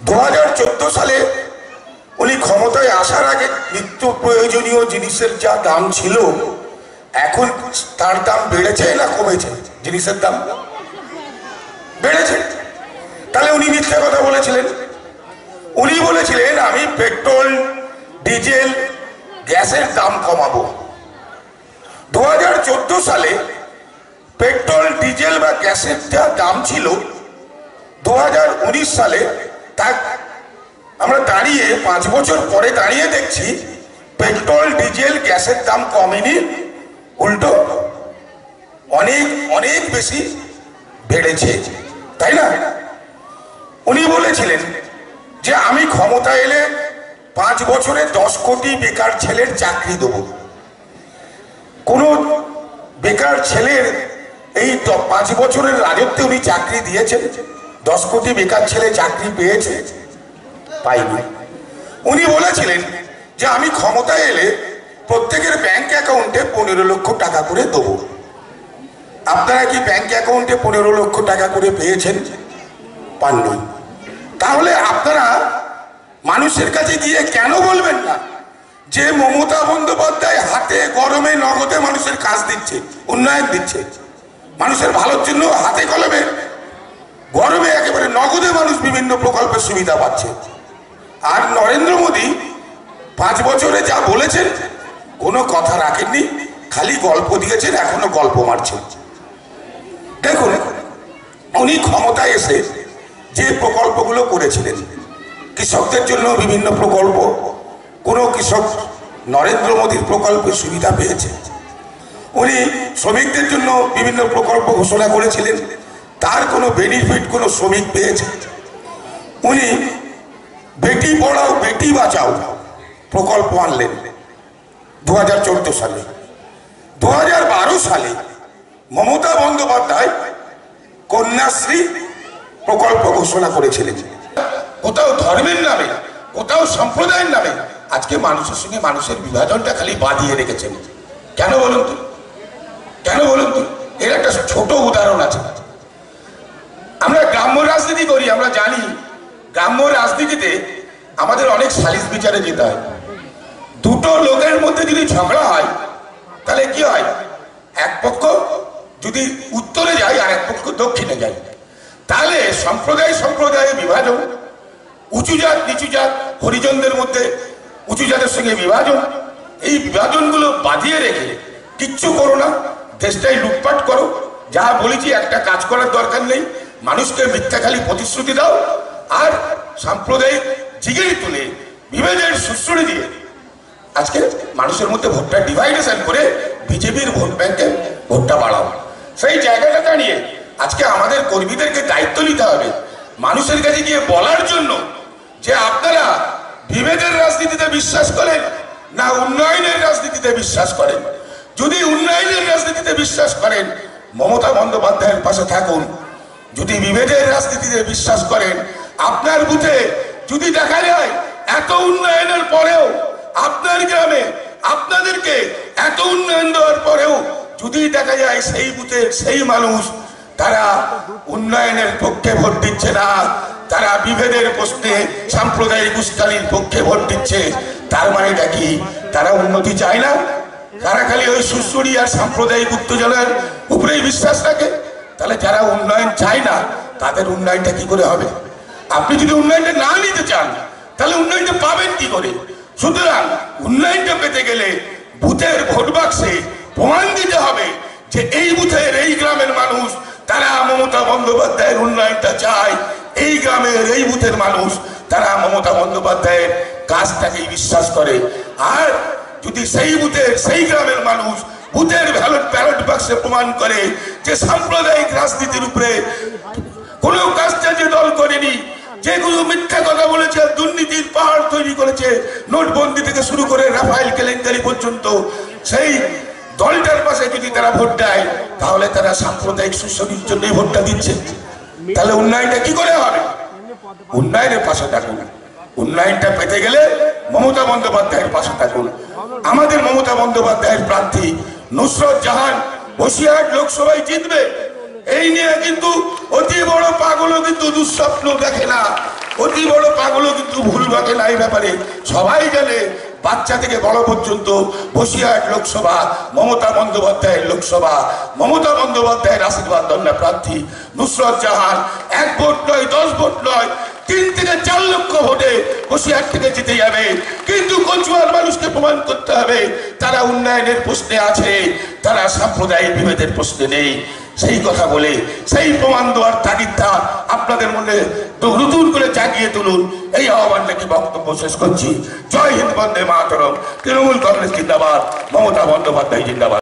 2014 সালে উনি ক্ষমতায় আসার আগে নিত্য প্রয়োজনীয় জিনিসের যা দাম ছিল এখন তার দাম বেড়েছে না কমেছে? জিনিসের দাম বেড়েছে। তাহলে উনি মিথ্যা কথা বলেছিলেন। উনি বলেছিলেন আমি পেট্রোল ডিজেল গ্যাসের দাম কমাবো। 2014 সালে পেট্রোল ডিজেল বা গ্যাসের যা দাম ছিল 2019 সালে তা আমরা দাঁড়িয়ে 5 বছর পরে দাঁড়িয়ে দেখছি পেট্রোল ডিজেল গ্যাসের দাম কমেনি, উল্টো অনেক অনেক বেশি বেড়েছে, তাই না? উনি বলেছিলেন যে আমি ক্ষমতা এলে 5 বছরে 10 কোটি বেকার ছেলের চাকরি দেব। কোন বেকার ছেলের এই 5 বছরের রাজত্বে উনি চাকরি দিয়েছেন? 10 কোটি বেকার ছেলে চাকরি পেয়েছে? পাইনি। উনি বলেছিলেন যে আমি ক্ষমতায় এলে প্রত্যেকের ব্যাংক অ্যাকাউন্টে 15 লক্ষ টাকা করে দেবো। আপনারা কি ব্যাংক অ্যাকাউন্টে 15 লক্ষ টাকা করে পেয়েছেন? পাননি। তাহলে আপনারা মানুষের কাছে গিয়ে কেন বলবেন না যে মমতা বন্দ্যোপাধ্যায় হাতে গরমে নগদে মানুষের কাজ দিচ্ছে, উন্নয়ন দিচ্ছে, মানুষের ভালোর জন্য হাতে কলমে গরমে একেবারে নগদে মানুষ বিভিন্ন প্রকল্পের সুবিধা পাচ্ছে। আর নরেন্দ্র মোদী 5 বছরে যা বলেছেন কোনো কথা রাখেননি, খালি গল্প দিয়েছেন, এখনো গল্প মারছেন। দেখুন উনি ক্ষমতায় এসে যে প্রকল্পগুলো করেছিলেন, কৃষকদের জন্য বিভিন্ন প্রকল্প, কোনো কৃষক নরেন্দ্র মোদীর প্রকল্পের সুবিধা পেয়েছে? উনি শ্রমিকদের জন্য বিভিন্ন প্রকল্প ঘোষণা করেছিলেন, তার কোনো বেনিফিট কোনো শ্রমিক পেয়েছে? উনি বেটি পড়াও বেটি বাঁচাও প্রকল্প আনলেন 2014 সালে। 2012 সালে মমতা বন্দ্যোপাধ্যায় কন্যাশ্রী প্রকল্প ঘোষণা করেছিলেন। কোথাও ধর্মের নামে, কোথাও সম্প্রদায়ের নামে আজকে মানুষের সঙ্গে মানুষের বিভাজনটা খালি বাঁধিয়ে রেখেছেন। কেন বলুন তো? কেন বলুন তো? এর একটা ছোট উদাহরণ আছে। আমরা গ্রাম্য রাজনীতি করি, আমরা জানি গ্রাম্য রাজনীতিতে আমাদের অনেক সালিশ বিচারে যেতে হয়। দুটো লোকের মধ্যে যদি ঝগড়া হয় তাহলে কি হয়? এক পক্ষ যদি উত্তরে যায় আর এক পক্ষ দক্ষিণে যায়, তাহলে সম্প্রদায় সম্প্রদায়ে বিভাজন, উঁচু জাত নিচু জাত, হরিজনদের মধ্যে উঁচু জাতের সঙ্গে বিভাজন, এই বিভাজনগুলো বাঁধিয়ে রেখে কিচ্ছু করো না, দেশটাই লুটপাট করো, যা বলেছি একটা কাজ করার দরকার নেই, মানুষকে মিথ্যা খালি প্রতিশ্রুতি দাও আর সাম্প্রদায়িক জিগেরি তুলে বিভেদের সুশ্রুড়ি দিয়ে আজকে মানুষের মধ্যে ভোটটা ডিভাইডেশন করে বিজেপির ভোট ব্যাংকে ভোটটা বাড়াও। সেই জায়গাটা দাঁড়িয়ে আজকে আমাদের কর্মীদেরকে দায়িত্ব নিতে হবে মানুষের কাছে গিয়ে বলার জন্য যে আপনারা বিভেদের রাজনীতিতে বিশ্বাস করেন না উন্নয়নের রাজনীতিতে বিশ্বাস করেন। যদি উন্নয়নের রাজনীতিতে বিশ্বাস করেন মমতা বন্দ্যোপাধ্যায়ের পাশে থাকুন। যদি বিভেদের রাজনীতিতে বিশ্বাস করেন, আপনার বুথে যদি দেখা যায় এত উন্নয়নের পরেও আপনার গ্রামে আপনাদেরকে এত উন্নয়ন দেওয়ার পরেও যদি দেখা যায় সেই বুথের সেই মানুষ তারা উন্নয়নের পক্ষে ভোট দিচ্ছে না, তারা বিভেদের প্রশ্নে সাম্প্রদায়িক উস্কানির পক্ষে ভোট দিচ্ছে, তার মানেটা কি? তারা উন্নতি চায় না, তারা খালি ওই সুশ্রুড়ি আর সাম্প্রদায়িক উত্তেজনার উপরেই বিশ্বাস রাখে। তাহলে যারা উন্নয়ন চায় না তাদের উন্নয়নটা কি করে হবে? আপনি যদি উন্নয়নটা না নিতে চান তাহলে উন্নয়নটা পাবেন কি করে? সুতরাং উন্নয়নটা পেতে গেলে বুথের ভোট বাক্সে প্রমাণ দিতে হবে যে এই বুথের এই গ্রামের মানুষ তারা মমতা বন্দ্যোপাধ্যায়ের উন্নয়নটা চায়, এই গ্রামের এই বুথের মানুষ তারা মমতা বন্দ্যোপাধ্যায়ের কাজটাকেই বিশ্বাস করে। আর যদি সেই বুথের সেই গ্রামের মানুষ বুথের ব্যালট বাক্সে প্রমাণ করে যে সাম্প্রদায়িক রাজনীতির উপরে কোনো কাজটা যে দল করেনি, যেগুলো মিথ্যা কথা বলেছে, দুর্নীতির পাহাড় তৈরি করেছে, নোটবন্দি থেকে শুরু করে রাফায়েল কেলেঙ্কারি পর্যন্ত, সেই দলটার পাশে যদি তারা ভোট দেয় তাহলে তারা সাম্প্রদায়িক সুশাসনের জন্যই ভোটটা দিচ্ছে। তাহলে উন্নয়নটা কি করে হবে? উন্নয়নের পাশে থাকুন। উন্নয়নটা পেতে গেলে মমতা বন্দ্যোপাধ্যায়ের পাশে থাকুন। আমাদের মমতা বন্দ্যোপাধ্যায়ের প্রার্থী নুসরত জাহান বসিরহাট লোকসভায় জিতবে, এই নিয়ে কিন্তু অতি বড় পাগলও কিন্তু দুঃস্বপ্ন দেখে না। অতি বড় পাগলও কিন্তু ভুল বাকে নাই ব্যাপারে সবাই জানে। বাচ্চা থেকে বড় পর্যন্ত বসিরহাট লোকসভা মমতা বন্দ্যোপাধ্যায়ের লোকসভা, মমতা বন্দ্যোপাধ্যায়ের আশীর্বাদ ধন্য প্রার্থী নুসরত জাহান 1 ভোট নয় 10 ভোট নয় 3 থেকে 4 লক্ষ ভোটে বসিরহাট থেকে জিতে যাবে। কিন্তু কচুয়ার মানুষকে প্রমাণ করতে হবে তারা উন্নয়নের প্রশ্নে আছে, তারা সাম্প্রদায়িক বিভেদের প্রশ্নে নেই। সেই কথা বলে সেই প্রমাণ দেওয়ার তাগিদটা আপনাদের মনে নতুন করে জাগিয়ে তুলুন, এই আহ্বান রেখে বক্তব্য শেষ করছি। জয় হিন্দ, বন্দে মাতরম। তৃণমূল কংগ্রেস জিন্দাবাদ, মমতা বন্দ্যোপাধ্যায় জিন্দাবাদ।